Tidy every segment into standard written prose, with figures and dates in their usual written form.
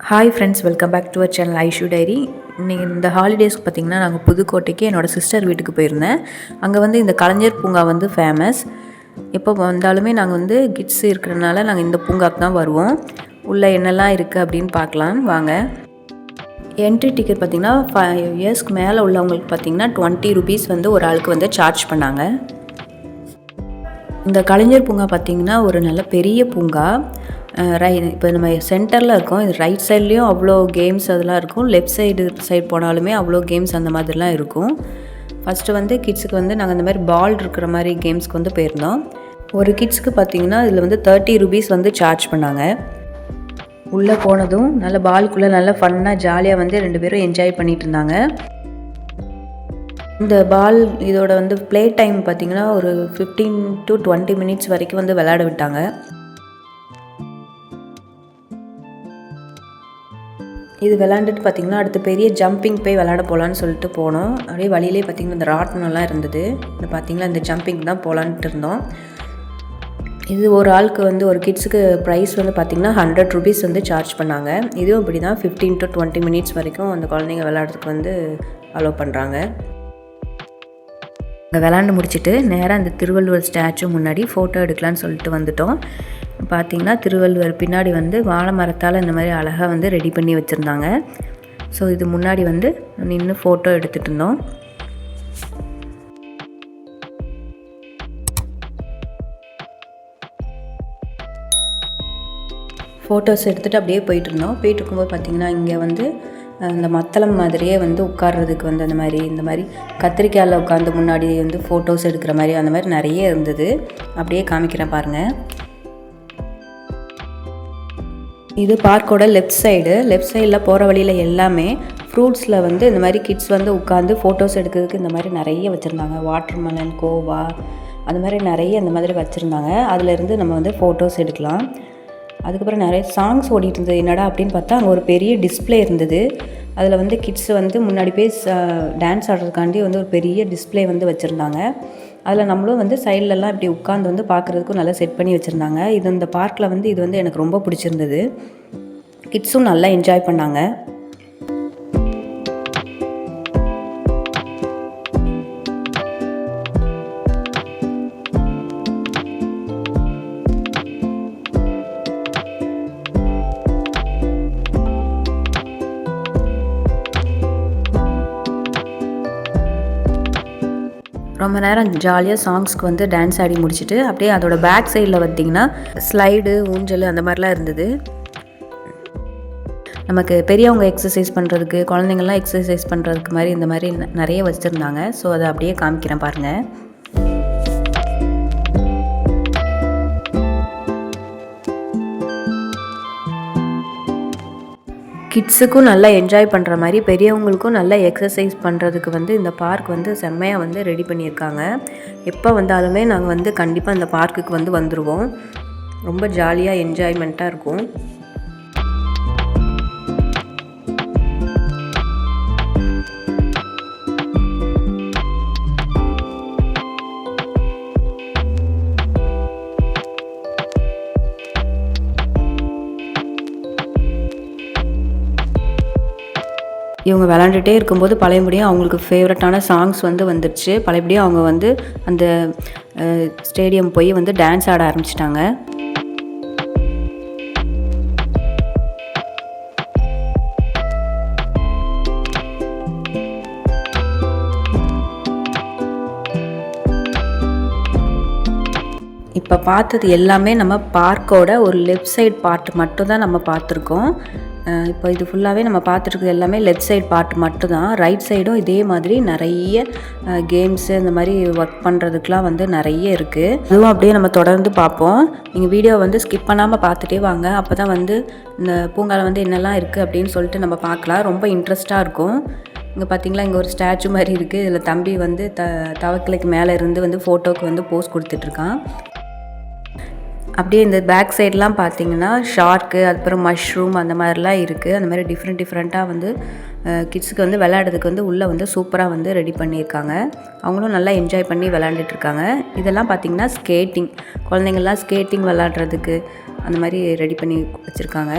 Hi friends, welcome back to our channel Aishu diary. இன்றைக்கி இந்த ஹாலிடேஸ்க்கு பார்த்திங்கன்னா நாங்கள் புதுக்கோட்டைக்கு என்னோடய சிஸ்டர் வீட்டுக்கு போயிருந்தேன். அங்கே வந்து இந்த கலைஞர் பூங்கா வந்து ஃபேமஸ். எப்போ வந்தாலுமே நாங்கள் வந்து கிட்ஸ் இருக்கிறதுனால நாங்கள் இந்த பூங்காவுக்கு தான் வருவோம். உள்ளே என்னெல்லாம் இருக்குது அப்படின்னு பார்க்கலாம் வாங்க. என்ட்ரி டிக்கெட் பார்த்திங்கன்னா 5 இயர்ஸ்க்கு மேலே உள்ளவங்களுக்கு பார்த்திங்கன்னா 20 rupees வந்து ஒரு ஆளுக்கு வந்து சார்ஜ் பண்ணாங்க. இந்த கலைஞர் பூங்கா பார்த்திங்கன்னா ஒரு நல்ல பெரிய பூங்கா. இப்போ நம்ம சென்டரில் இருக்கோம். இது ரைட் சைட்லேயும் அவ்வளோ கேம்ஸ் அதெல்லாம் இருக்கும். லெஃப்ட் சைடு போனாலுமே அவ்வளோ கேம்ஸ் அந்த மாதிரிலாம் இருக்கும். ஃபஸ்ட்டு வந்து கிட்ஸுக்கு வந்து நாங்கள் இந்த மாதிரி பால் இருக்கிற மாதிரி கேம்ஸ்க்கு வந்து போயிருந்தோம். ஒரு கிட்ஸுக்கு பார்த்திங்கன்னா இதில் வந்து 30 rupees வந்து சார்ஜ் பண்ணாங்க. உள்ளே போனதும் நல்ல பாலுக்குள்ளே நல்லா ஃபன்னாக ஜாலியாக வந்து 2 பேரும் என்ஜாய் பண்ணிகிட்டு இருந்தாங்க. இந்த பால் இதோட வந்து ப்ளே டைம் பார்த்திங்கன்னா ஒரு 15 to 20 minutes வரைக்கும் வந்து விளையாட விட்டாங்க. இது விளாண்டுட்டு பார்த்திங்கன்னா அடுத்து பெரிய ஜம்பிங் போய் விளாட போகலான்னு சொல்லிட்டு போனோம். அப்படியே வழியிலே பார்த்திங்கன்னா இந்த ராட்டினம்லாம் இருந்தது. இந்த பார்த்திங்கன்னா இந்த ஜம்பிங் தான் போகலான்ட்டு இருந்தோம். இது ஒரு ஆளுக்கு வந்து ஒரு கிட்ஸுக்கு ப்ரைஸ் வந்து பார்த்திங்கன்னா 100 rupees வந்து சார்ஜ் பண்ணாங்க. இதுவும் இப்படி தான் 15 to 20 minutes வரைக்கும் அந்த குழந்தைங்க விளையாடுறதுக்கு வந்து அலோவ் பண்ணுறாங்க. அங்கே விளாண்டு முடிச்சுட்டு நேராக அந்த திருவள்ளுவர் ஸ்டாச்சு முன்னாடி ஃபோட்டோ எடுக்கலான்னு சொல்லிட்டு வந்துட்டோம். பார்த்திங்கன்னா திருவள்ளுவர் பின்னாடி வந்து வாழை மரத்தால் இந்த மாதிரி அழகாக வந்து ரெடி பண்ணி வச்சுருந்தாங்க. ஸோ இது முன்னாடி வந்து நின்று ஃபோட்டோ எடுத்துகிட்டு இருந்தோம். ஃபோட்டோஸ் எடுத்துகிட்டு அப்படியே போயிட்டு இருக்கும்போது பார்த்திங்கன்னா இங்கே வந்து இந்த மத்தளம் மாதிரியே வந்து உட்கார்றதுக்கு வந்து இந்த மாதிரி கத்திரிக்காயில் உட்காந்து முன்னாடி வந்து ஃபோட்டோஸ் எடுக்கிற மாதிரி அந்த மாதிரி நிறைய இருந்தது. அப்படியே காமிக்கிறேன் பாருங்கள். இது பார்க்கோட லெஃப்ட் சைடில் போகிற வழியில் எல்லாமே ஃப்ரூட்ஸில் வந்து இந்த மாதிரி கிட்ஸ் வந்து உட்காந்து ஃபோட்டோஸ் எடுக்கிறதுக்கு இந்த மாதிரி நிறைய வச்சுருந்தாங்க. வாட்டர்மெலன், கோவா அந்த மாதிரி நிறைய இந்த மாதிரி வச்சுருந்தாங்க. அதிலேருந்து நம்ம வந்து ஃபோட்டோஸ் எடுக்கலாம். அதுக்கப்புறம் நிறைய சாங்ஸ் ஓடிட்டு இருந்தது. என்னடா அப்படின்னு பார்த்தா அங்கே ஒரு பெரிய டிஸ்பிளே இருந்தது. அதில் வந்து கிட்ஸ் வந்து முன்னாடி போய் டான்ஸ் ஆடுறதுக்காண்டி வந்து ஒரு பெரிய டிஸ்பிளே வந்து வச்சுருந்தாங்க. அதில் நம்மளும் வந்து சைட்லலாம் இப்படி உட்காந்து வந்து பார்க்குறதுக்கும் நல்லா செட் பண்ணி வச்சுருந்தாங்க. இந்த பார்க்கில் வந்து இது வந்து எனக்கு ரொம்ப பிடிச்சிருந்தது. கிட்ஸும் நல்லா என்ஜாய் பண்ணாங்க. ரொம்ப நேரம் ஜாலியாக சாங்ஸ்க்கு வந்து டான்ஸ் ஆடி முடிச்சுட்டு அப்படியே அதோட பேக் சைடில் பார்த்திங்கன்னா ஸ்லைடு, ஊஞ்சல் அந்த மாதிரிலாம் இருந்தது. நமக்கு பெரியவங்க எக்ஸசைஸ் பண்ணுறதுக்கு, குழந்தைங்கள்லாம் எக்ஸசைஸ் பண்ணுறதுக்கு மாதிரி இந்த மாதிரி நிறைய வச்சுருந்தாங்க. ஸோ அதை அப்படியே காமிக்கிறேன் பாருங்கள். கிட்ஸுக்கும் நல்லா என்ஜாய் பண்ணுற மாதிரி பெரியவங்களுக்கும் நல்லா எக்ஸசைஸ் பண்ணுறதுக்கு வந்து இந்த பார்க் வந்து செம்மையாக வந்து ரெடி பண்ணியிருக்காங்க. எப்போ வந்தாலுமே நாங்கள் வந்து கண்டிப்பாக இந்த பார்க்குக்கு வந்து வந்துடுவோம். ரொம்ப ஜாலியாக என்ஜாய்மெண்ட்டாக இருக்கும். இவங்க விளாண்டுட்டே இருக்கும்போது பழையபடியும் அவங்களுக்கு ஃபேவரட்டான சாங்ஸ் வந்து வந்துடுச்சு. பழையபடியும் அவங்க வந்து அந்த ஸ்டேடியம் போய் வந்து டான்ஸ் ஆட ஆரம்பிச்சிட்டாங்க. இப்போ பார்த்தது எல்லாமே நம்ம பார்க்கோட ஒரு லெஃப்ட் சைட் பார்ட் மட்டும் தான் நம்ம பார்த்துருக்கோம். இப்போ இது ஃபுல்லாகவே நம்ம பார்த்துருக்குறது எல்லாமே லெஃப்ட் சைட் பார்ட் மட்டும்தான். ரைட் சைடும் இதே மாதிரி நிறைய கேம்ஸு இந்த மாதிரி ஒர்க் பண்ணுறதுக்கெலாம் வந்து நிறைய இருக்குது. அதுவும் அப்படியே நம்ம தொடர்ந்து பார்ப்போம். நீங்கள் வீடியோ வந்து ஸ்கிப் பண்ணாமல் பார்த்துட்டே வாங்க. அப்போ தான் வந்து இந்த பூங்காவில் வந்து என்னெல்லாம் இருக்குது அப்படின்னு சொல்லிட்டு நம்ம பார்க்கலாம். ரொம்ப இன்ட்ரெஸ்ட்டாக இருக்கும். இங்கே பார்த்திங்களா, இங்கே ஒரு ஸ்டாச்சு மாதிரி இருக்குது. இதில் தம்பி வந்து தவக்கலைக்கு மேலே இருந்து வந்து ஃபோட்டோவுக்கு வந்து போஸ் கொடுத்துட்ருக்கான். அப்படியே இந்த பேக் சைட்லாம் பார்த்திங்கன்னா ஷார்க்கு, அதுக்கப்புறம் மஷ்ரூம் அந்த மாதிரிலாம் இருக்குது. அந்த மாதிரி டிஃப்ரெண்ட்டாக வந்து கிட்ஸுக்கு வந்து விளையாடுறதுக்கு வந்து உள்ளே வந்து சூப்பராக வந்து ரெடி பண்ணியிருக்காங்க. அவங்களும் நல்லா என்ஜாய் பண்ணி விளையாண்டுட்ருக்காங்க. இதெல்லாம் பார்த்திங்கன்னா ஸ்கேட்டிங், குழந்தைங்கள்லாம் ஸ்கேட்டிங் விளையாடுறதுக்கு அந்த மாதிரி ரெடி பண்ணி வச்சுருக்காங்க.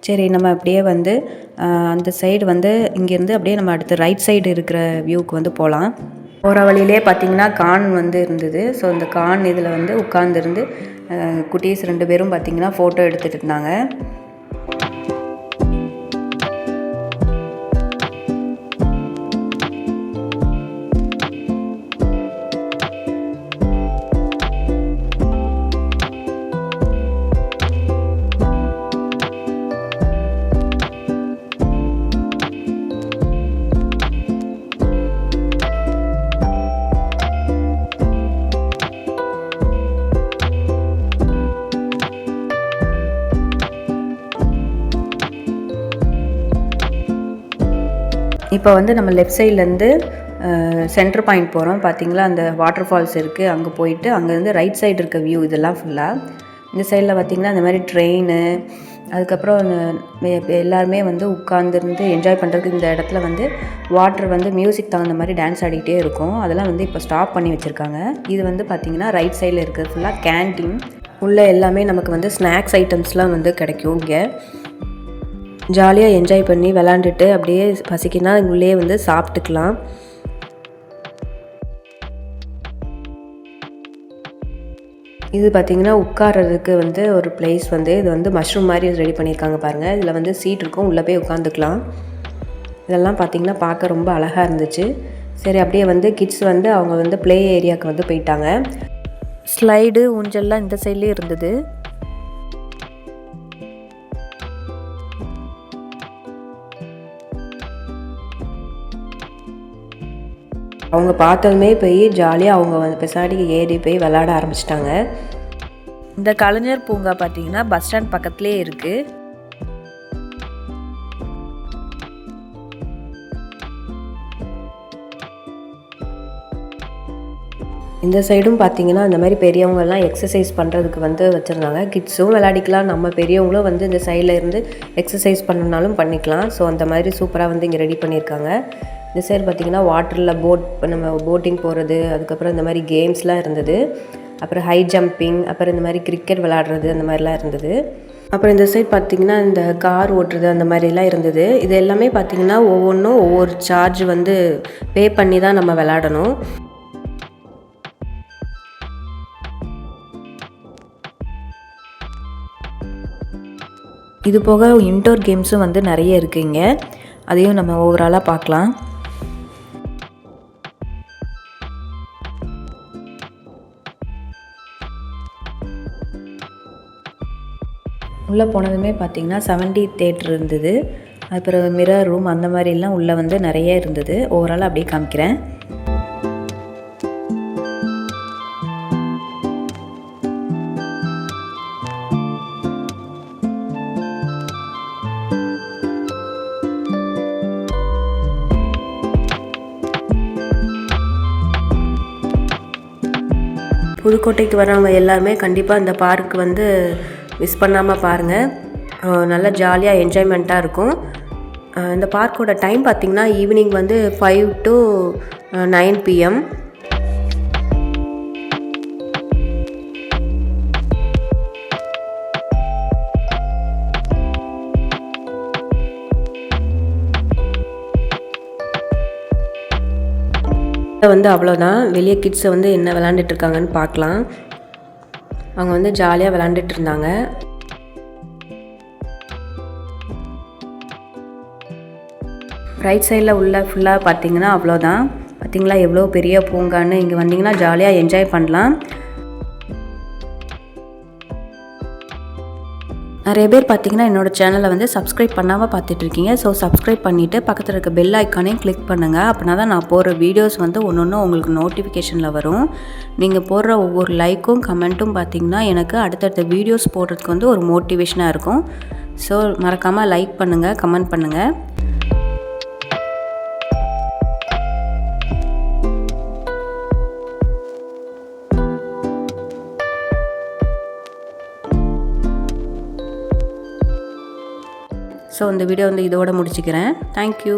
சரி, நம்ம அப்படியே வந்து அந்த சைடு வந்து இங்கேருந்து அப்படியே நம்ம அடுத்து ரைட் சைடு இருக்கிற வியூவுக்கு வந்து போகலாம். போகிற வழியிலே பார்த்திங்கன்னா கான் வந்து இருந்தது. ஸோ இந்த கான் இதில் வந்து உட்காந்துருந்து குட்டீஸ் 2 பேரும் பார்த்திங்கன்னா ஃபோட்டோ எடுத்துகிட்டு இருந்தாங்க. இப்போ வந்து நம்ம லெஃப்ட் சைட்லேருந்து சென்டர் பாயிண்ட் போகிறோம். பார்த்திங்களா, அந்த வாட்டர் ஃபால்ஸ் இருக்குது. அங்கே போயிட்டு அங்கேருந்து ரைட் சைடு இருக்க வியூ இதெல்லாம் ஃபுல்லாக. இந்த சைடில் பார்த்திங்கன்னா இந்த மாதிரி ட்ரெயின், அதுக்கப்புறம் எல்லாருமே வந்து உட்காந்துருந்து என்ஜாய் பண்ணுறதுக்கு இந்த இடத்துல வந்து வாட்டர் வந்து மியூசிக் தகுந்த மாதிரி டான்ஸ் ஆடிக்கிட்டே இருக்கும். அதெல்லாம் வந்து இப்போ ஸ்டாப் பண்ணி வச்சுருக்காங்க. இது வந்து பார்த்திங்கன்னா ரைட் சைடில் இருக்கிறது ஃபுல்லாக கேன்டீன். உள்ளே எல்லாமே நமக்கு வந்து ஸ்நாக்ஸ் ஐட்டம்ஸ்லாம் வந்து கிடைக்கும். இங்கே ஜாலியாக என்ஜாய் பண்ணி விளாண்டுட்டு அப்படியே பசிக்கினா உள்ளே வந்து சாப்பிட்டுக்கலாம். இது பார்த்திங்கன்னா உட்கார்றதுக்கு வந்து ஒரு பிளேஸ் வந்து இது வந்து மஷ்ரூம் மாதிரி ரெடி பண்ணியிருக்காங்க பாருங்கள். இதில் வந்து சீட் இருக்கும், உள்ளே போய் உட்காந்துக்கலாம். இதெல்லாம் பார்த்திங்கன்னா பார்க்க ரொம்ப அழகாக இருந்துச்சு. சரி, அப்படியே வந்து கிட்ஸ் வந்து அவங்க வந்து ப்ளே ஏரியாவுக்கு வந்து போயிட்டாங்க. ஸ்லைடு ஊஞ்சல்லாம் இந்த சைட்லேயே இருந்தது. அவங்க பார்த்ததுமே போய் ஜாலியாக அவங்க வந்து பெசாடிக்கு ஏறி போய் விளையாட ஆரம்பிச்சிட்டாங்க. இந்த கலைஞர் பூங்கா பார்த்தீங்கன்னா பஸ் ஸ்டாண்ட் பக்கத்துலேயே இருக்குது. இந்த சைடும் பார்த்தீங்கன்னா இந்த மாதிரி பெரியவங்கெல்லாம் எக்ஸசைஸ் பண்ணுறதுக்கு வந்து வச்சுருந்தாங்க. கிட்ஸும் விளையாடிக்கலாம், நம்ம பெரியவங்களும் வந்து இந்த சைடில் இருந்து எக்ஸசைஸ் பண்ணணுனாலும் பண்ணிக்கலாம். ஸோ அந்த மாதிரி சூப்பராக வந்து இங்கே ரெடி பண்ணியிருக்காங்க. இந்த சைடு பார்த்திங்கன்னா வாட்டரில் நம்ம போட்டிங் போகிறது, அதுக்கப்புறம் இந்த மாதிரி கேம்ஸ்லாம் இருந்தது. அப்புறம் ஹை ஜம்பிங், அப்புறம் இந்த மாதிரி கிரிக்கெட் விளையாடுறது அந்த மாதிரிலாம் இருந்தது. அப்புறம் இந்த சைடு பார்த்திங்கன்னா இந்த கார் ஓட்டுறது அந்த மாதிரிலாம் இருந்தது. இது எல்லாமே பார்த்திங்கன்னா ஒவ்வொன்றும் ஒவ்வொரு சார்ஜ் வந்து பே பண்ணி தான் நம்ம விளையாடணும். இது போக இன்டோர் கேம்ஸும் வந்து நிறைய இருக்குங்க. அதையும் நம்ம ஓவராலாக பார்க்கலாம். உள்ளே போனதுமே பார்த்திங்கன்னா 70 தேட்டர் இருந்தது. அப்புறம் மிரர் ரூம் அந்த மாதிரிலாம் உள்ளே வந்து நிறைய இருந்தது. ஓவராலாக அப்படியே காமிக்கிறேன். புதுக்கோட்டைக்கு வரவங்க எல்லாருமே கண்டிப்பாக இந்த பார்க் வந்து மிஸ் பண்ணாமல் பாருங்கள். நல்லா ஜாலியாக என்ஜாய்மெண்ட்டாக இருக்கும். இந்த பார்க்கோட டைம் பார்த்திங்கன்னா ஈவினிங் வந்து 5 to 9 PM. வந்து அவ்வளோதான். வெளியே கிட்ஸை வந்து என்ன விளாண்டுட்டு இருக்காங்கன்னு பார்க்கலாம். அவங்க வந்து ஜாலியாக விளாண்டுட்டு இருந்தாங்க. ரைட் சைடில் உள்ள ஃபுல்லாக பார்த்திங்கன்னா அவ்வளோதான். பார்த்திங்களா எவ்வளோ பெரிய பூங்கான்னு. இங்கே வந்திங்கன்னா ஜாலியாக என்ஜாய் பண்ணலாம். நிறைய பேர் பார்த்திங்கன்னா என்னோடய சேனலை வந்து சப்ஸ்கிரைப் பண்ணாமல் பார்த்துட்ருக்கீங்க. ஸோ சப்ஸ்கிரைப் பண்ணிவிட்டு பக்கத்தில் இருக்க பெல் ஐக்கானையும் கிளிக் பண்ணுங்கள். அப்படின்னா தான் நான் போடுற வீடியோஸ் வந்து ஒன்று ஒன்று உங்களுக்கு நோட்டிஃபிகேஷனில் வரும். நீங்கள் போடுற ஒவ்வொரு லைக்கும் கமெண்ட்டும் பார்த்திங்கன்னா எனக்கு அடுத்தடுத்த வீடியோஸ் போடுறதுக்கு வந்து ஒரு மோட்டிவேஷனாக இருக்கும். ஸோ மறக்காமல் லைக் பண்ணுங்கள், கமெண்ட் பண்ணுங்கள். ஸோ இந்த வீடியோ வந்து இதோட முடிச்சுக்கிறேன். தேங்க்யூ.